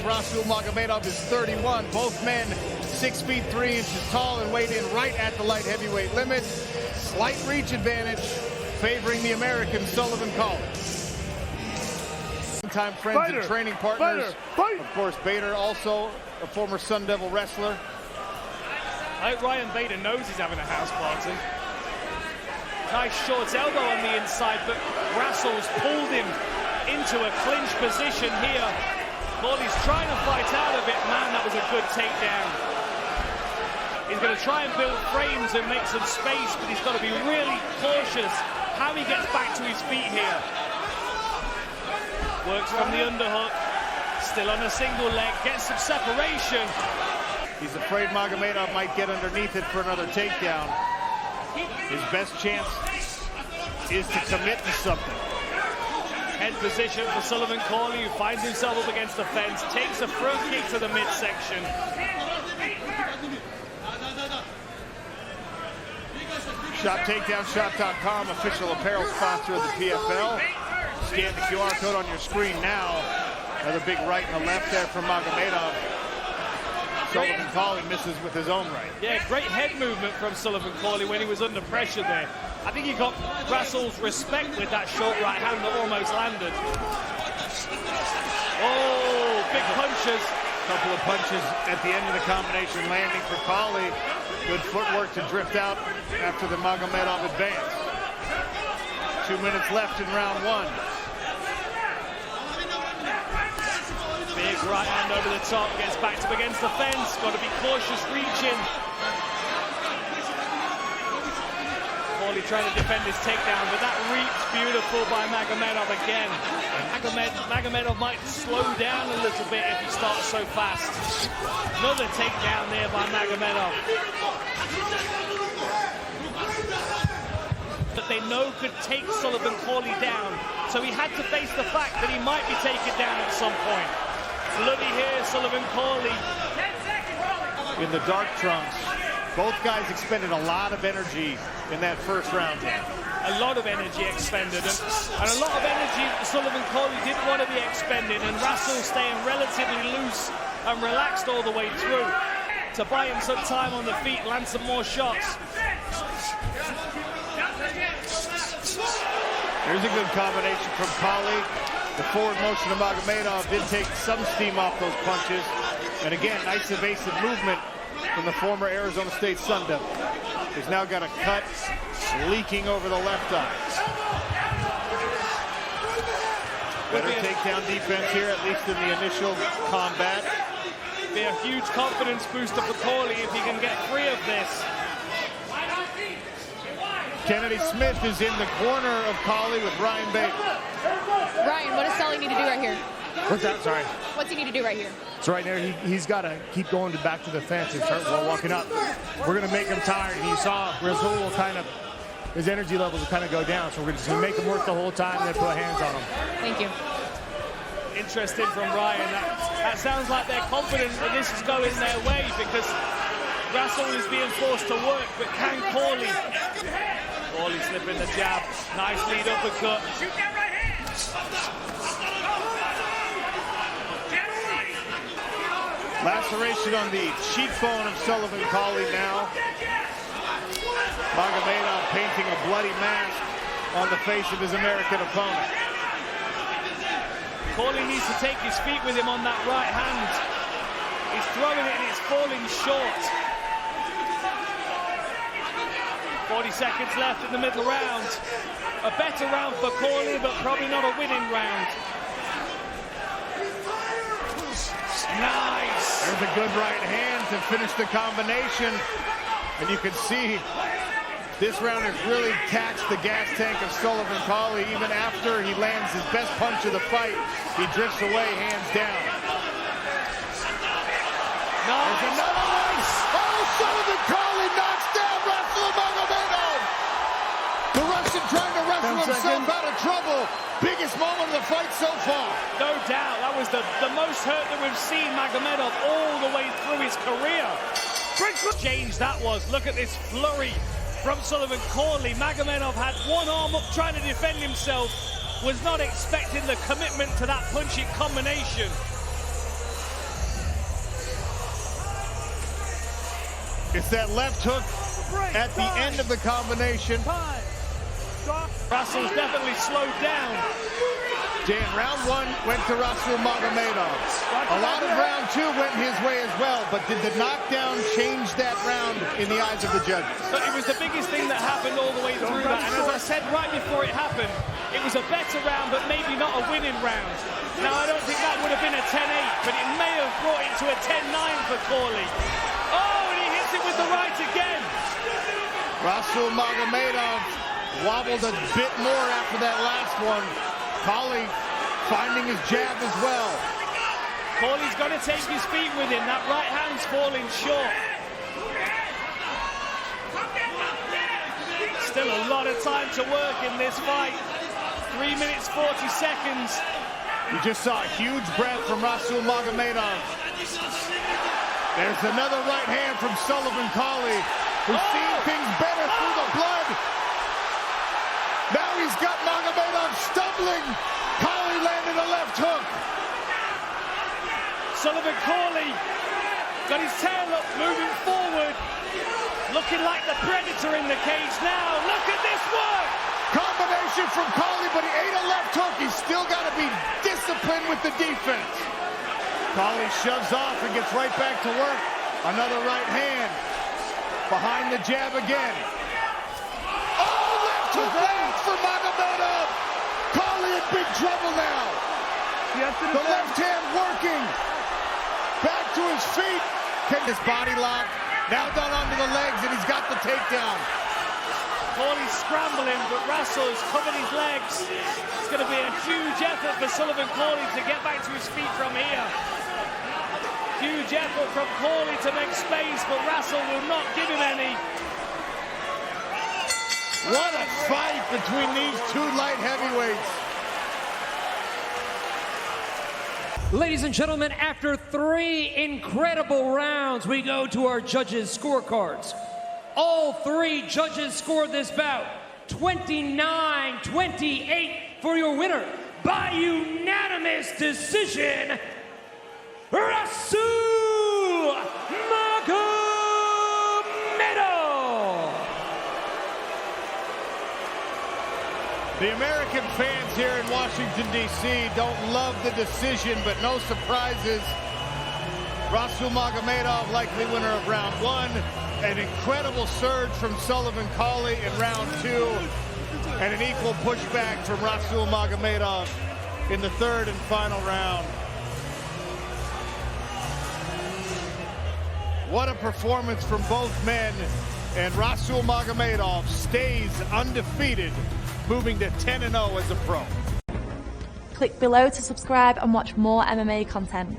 Rasul Magomedov is 31. Both men 6 feet 3 inches tall and weighed in right at the light heavyweight limit. Slight reach advantage favoring the American Sullivan Cauley. Time friends and training partners. Of course, Bader, also a former Sun Devil wrestler. I hope Ryan Bader knows he's having a house party. Nice short elbow on the inside, but Rasul's pulled him into a clinch position here. Cauley's trying to fight out of it. Man, that was a good takedown. He's going to try and build frames and make some space, but he's got to be really cautious how he gets back to his feet here. Works from the underhook, still on a single leg, gets some separation. He's afraid Magomedov might get underneath it for another takedown. His best chance is to commit to something. Head position for Sullivan Cauley, who finds himself up against the fence, takes a front kick to the midsection. ShopTakedownShop.com, official apparel sponsor of the PFL. Scan the QR code on your screen now. Another big right and a left there from Magomedov. Sullivan Cauley misses with his own right. Yeah, great head movement from Sullivan Cauley when he was under pressure there. I think he got Rasul's respect with that short right hand that almost landed. Oh, big punches. Couple of punches at the end of the combination landing for Cauley. Good footwork to drift out after the Magomedov advance. 2 minutes left in round one. Big right hand over the top, gets backed up against the fence. Got to be cautious reaching. Cauley trying to defend his takedown, but that reach beautiful by Magomedov again. Magomedov might slow down a little bit if he starts so fast. Another takedown there by Magomedov. That they know could take Sullivan Cauley down, so he had to face the fact that he might be taken down at some point. Bloody here, Sullivan Cauley. In the dark trunks, both guys expended a lot of energy in that first round. A lot of energy expended, and a lot of energy Sullivan Cauley didn't want to be expended, and Rasul staying relatively loose and relaxed all the way through to buy him some time on the feet, land some more shots. Here's a good combination from Cauley. The forward motion of Magomedov did take some steam off those punches. And again, nice evasive movement from the former Arizona State Sun Devil. He's now got a cut leaking over the left eye. Better takedown defense here, at least in the initial combat. Be a huge confidence booster for Cauley if he can get free of this. Kennedy Smith is in the corner of Cauley with Ryan Bader. Ryan, what does Sully need to do right here? What's that? Sorry. What's he need to do right here? So right there, he's got to keep going back to the fence and start walking up. We're going to make him tired. And you saw Rasul will kind of, his energy levels will kind of go down. So we're just going to make him work the whole time and then put hands on him. Thank you. Interesting from Ryan. That sounds like they're confident that this is going their way because Rasul is being forced to work, but can Cauley? Cauley slipping the jab. Nice lead uppercut. Laceration on the cheekbone of Sullivan Cauley now. Magomedov painting a bloody mask on the face of his American opponent. Cauley needs to take his feet with him on that right hand. He's throwing it and it's falling short. 40 seconds left in the middle round. A better round for Cauley, but probably not a winning round. Nice! There's a good right hand to finish the combination. And you can see this round has really taxed the gas tank of Sullivan Cauley. Even after he lands his best punch of the fight, he drifts away, hands down. Nice! There's another one! Oh, Sullivan Cauley knocks down Rasul Magomedov! The Russian trying to wrestle himself out of trouble. Biggest moment of the fight so far. No doubt, that was the most hurt that we've seen Magomedov all the way through his career. Change that was. Look at this flurry from Sullivan Cauley. Magomedov had one arm up trying to defend himself. Was not expecting the commitment to that punching combination. It's that left hook at the end of the combination. Rasul's definitely slowed down. Dan, round one went to Rasul Magomedov. A lot of round two went his way as well, but did the knockdown change that round in the eyes of the judges? But it was the biggest thing that happened all the way through that. And as I said right before it happened, it was a better round, but maybe not a winning round. Now, I don't think that would have been a 10-8, but it may have brought it to a 10-9 for Cauley. Oh, and he hits it with the right again. Rasul Magomedov wobbled a bit more after that last one. Cauley finding his jab as well. Cauley's got to take his feet with him. That right hand's falling short. Still a lot of time to work in this fight. 3 minutes, 40 seconds. You just saw a huge breath from Rasul Magomedov. There's another right hand from Sullivan Cauley, who's seen things better through the blood. Now he's got Magomedov stumbling. Cauley landed a left hook. Sullivan Cauley got his tail up, moving forward. Looking like the predator in the cage now. Look at this work! Combination from Cauley, but he ate a left hook. He's still got to be disciplined with the defense. Cauley shoves off and gets right back to work. Another right hand. Behind the jab again. Oh, left hook lands for Magomedov. Cauley in big trouble now. The left hand working. Back to his feet. Can his body lock. Now done onto the legs, and he's got the takedown. Cauley's scrambling, but Rasul's covered his legs. It's going to be a huge effort for Sullivan Cauley to get back to his feet from here. Huge effort from Cauley to make space, but Rasul will not give him any. What a fight between these two light heavyweights. Ladies and gentlemen, after 3 incredible rounds, we go to our judges' scorecards. All 3 judges scored this bout 29-28 for your winner by unanimous decision, Rasul Magomedov. The American fans here in Washington, D.C. don't love the decision, but no surprises. Rasul Magomedov, likely winner of round 1. An incredible surge from Sullivan Cauley in round 2. And an equal pushback from Rasul Magomedov in the 3rd and final round. What a performance from both men. And Rasul Magomedov stays undefeated, moving to 10-0 as a pro. Click below to subscribe and watch more MMA content.